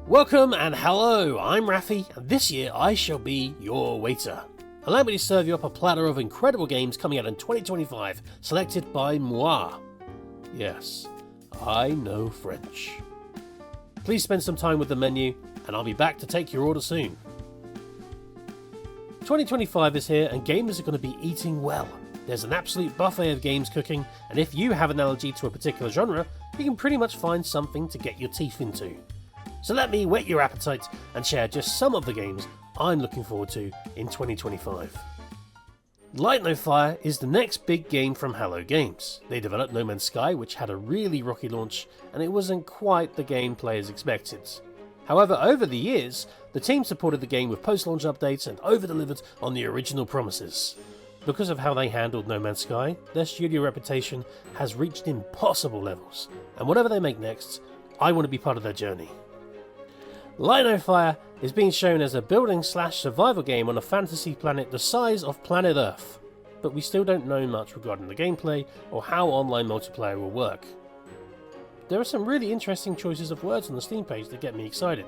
Welcome and hello, I'm Raphee, and this year I shall be your waiter. Allow me to serve you up a platter of incredible games coming out in 2025, selected by moi. Yes, I know French. Please spend some time with the menu, and I'll be back to take your order soon. 2025 is here, and gamers are going to be eating well. There's an absolute buffet of games cooking, and if you have an allergy to a particular genre, you can pretty much find something to get your teeth into. So let me whet your appetite and share just some of the games I'm looking forward to in 2025. Light No Fire is the next big game from Hello Games. They developed No Man's Sky, which had a really rocky launch, and it wasn't quite the game players expected. However, over the years, the team supported the game with post-launch updates and over-delivered on the original promises. Because of how they handled No Man's Sky, their studio reputation has reached impossible levels, and whatever they make next, I want to be part of their journey. Light No Fire is being shown as a building/survival game on a fantasy planet the size of planet Earth, but we still don't know much regarding the gameplay or how online multiplayer will work. There are some really interesting choices of words on the Steam page that get me excited.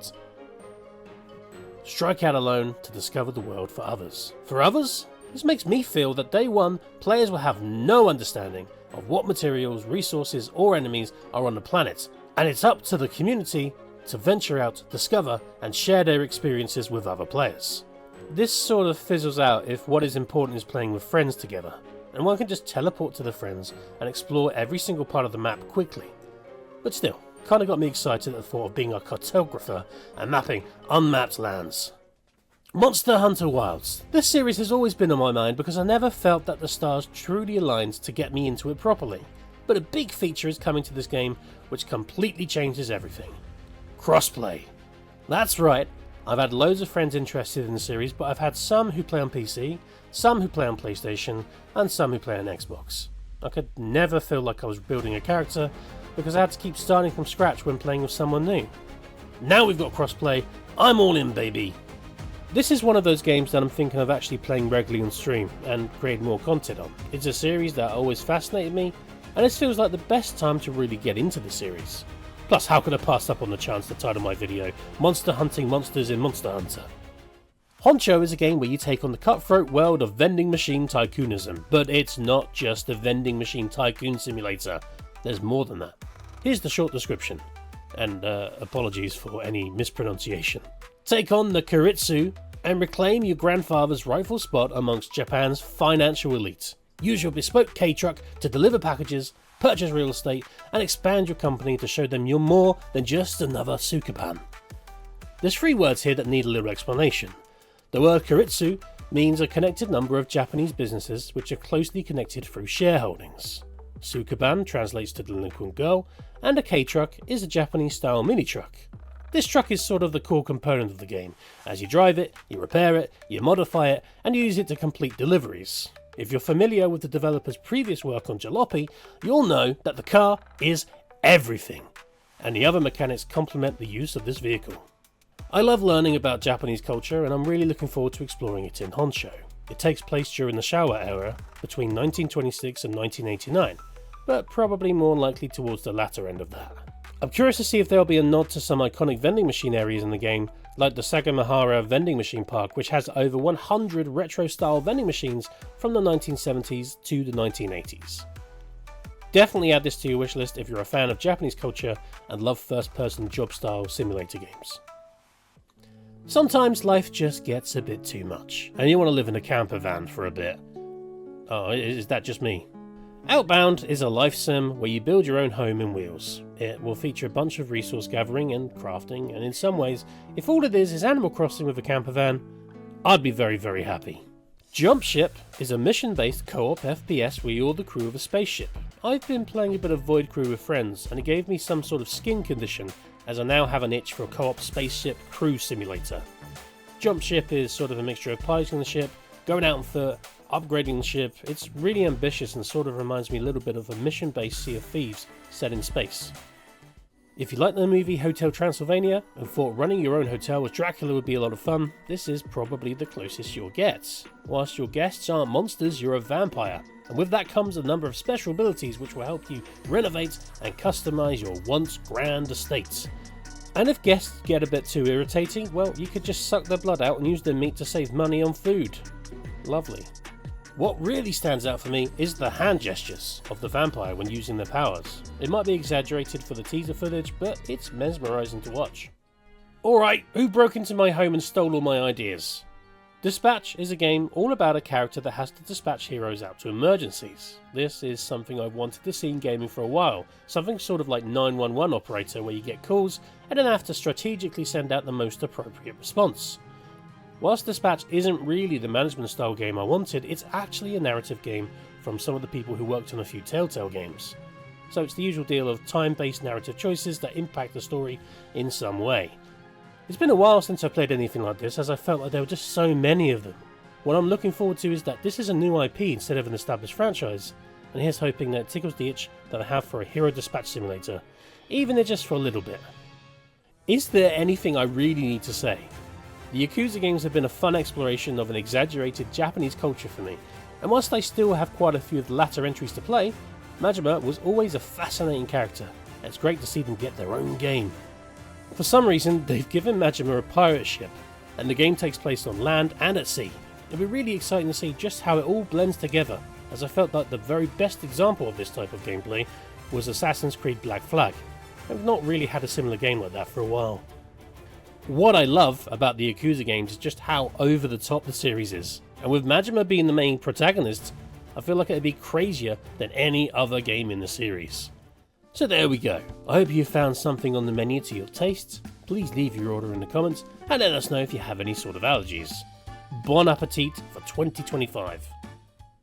Strike out alone to discover the world for others. For others? This makes me feel that day one, players will have no understanding of what materials, resources or enemies are on the planet, and it's up to the community to venture out, discover and share their experiences with other players. This sort of fizzles out if what is important is playing with friends together, and one can just teleport to the friends and explore every single part of the map quickly. But still, kinda got me excited at the thought of being a cartographer and mapping unmapped lands. Monster Hunter Wilds. This series has always been on my mind because I never felt that the stars truly aligned to get me into it properly. But a big feature is coming to this game which completely changes everything. Crossplay. That's right, I've had loads of friends interested in the series, but I've had some who play on PC, some who play on PlayStation, and some who play on Xbox. I could never feel like I was building a character because I had to keep starting from scratch when playing with someone new. Now we've got crossplay, I'm all in, baby! This is one of those games that I'm thinking of actually playing regularly on stream and creating more content on. It's a series that always fascinated me, and this feels like the best time to really get into the series. Plus, how could I pass up on the chance to title my video, Monster Hunting Monsters in Monster Hunter? Honcho is a game where you take on the cutthroat world of vending machine tycoonism, but it's not just a vending machine tycoon simulator, there's more than that. Here's the short description, and apologies for any mispronunciation. Take on the Keiritsu and reclaim your grandfather's rightful spot amongst Japan's financial elite. Use your bespoke K-truck to deliver packages, purchase real estate, and expand your company to show them you're more than just another sukapan. There's 3 words here that need a little explanation. The word Keiritsu means a connected number of Japanese businesses which are closely connected through shareholdings. Sukaban translates to delinquent girl, and a K-truck is a Japanese-style mini-truck. This truck is sort of the core component of the game. As you drive it, you repair it, you modify it, and use it to complete deliveries. If you're familiar with the developer's previous work on Jalopy, you'll know that the car is everything, and the other mechanics complement the use of this vehicle. I love learning about Japanese culture, and I'm really looking forward to exploring it in Honcho. It takes place during the Showa era, between 1926 and 1989, but probably more likely towards the latter end of that. I'm curious to see if there'll be a nod to some iconic vending machine areas in the game, like the Sagamihara vending machine park, which has over 100 retro-style vending machines from the 1970s to the 1980s. Definitely add this to your wishlist if you're a fan of Japanese culture and love first-person job-style simulator games. Sometimes life just gets a bit too much, and you want to live in a camper van for a bit. Oh, is that just me? Outbound is a life sim where you build your own home in Wheels. It will feature a bunch of resource gathering and crafting, and in some ways, if all it is Animal Crossing with a camper van, I'd be very, very happy. Jump Ship is a mission-based co-op FPS where you're the crew of a spaceship. I've been playing a bit of Void Crew with friends, and it gave me some sort of skin condition, as I now have an itch for a co-op spaceship crew simulator. Jump Ship is sort of a mixture of piloting the ship, going out on foot, upgrading the ship. It's really ambitious and sort of reminds me a little bit of a mission-based Sea of Thieves set in space. If you like the movie Hotel Transylvania and thought running your own hotel with Dracula would be a lot of fun, this is probably the closest you'll get. Whilst your guests aren't monsters, you're a vampire, and with that comes a number of special abilities which will help you renovate and customize your once grand estate. And if guests get a bit too irritating, well, you could just suck their blood out and use their meat to save money on food. Lovely. What really stands out for me is the hand gestures of the vampire when using their powers. It might be exaggerated for the teaser footage, but it's mesmerising to watch. Alright, who broke into my home and stole all my ideas? Dispatch is a game all about a character that has to dispatch heroes out to emergencies. This is something I've wanted to see in gaming for a while, something sort of like 911 operator where you get calls and then have to strategically send out the most appropriate response. Whilst Dispatch isn't really the management style game I wanted, it's actually a narrative game from some of the people who worked on a few Telltale games. So it's the usual deal of time-based narrative choices that impact the story in some way. It's been a while since I played anything like this, as I felt like there were just so many of them. What I'm looking forward to is that this is a new IP instead of an established franchise, and here's hoping that it tickles the itch that I have for a hero dispatch simulator, even if just for a little bit. Is there anything I really need to say? The Yakuza games have been a fun exploration of an exaggerated Japanese culture for me, and whilst I still have quite a few of the latter entries to play, Majima was always a fascinating character, and it's great to see them get their own game. For some reason, they've given Majima a pirate ship, and the game takes place on land and at sea. It'll be really exciting to see just how it all blends together, as I felt like the very best example of this type of gameplay was Assassin's Creed Black Flag. I've not really had a similar game like that for a while. What I love about the Yakuza games is just how over the top the series is, and with Majima being the main protagonist, I feel like it'd be crazier than any other game in the series. So there we go. I hope you found something on the menu to your taste. Please leave your order in the comments and let us know if you have any sort of allergies. Bon appetit for 2025.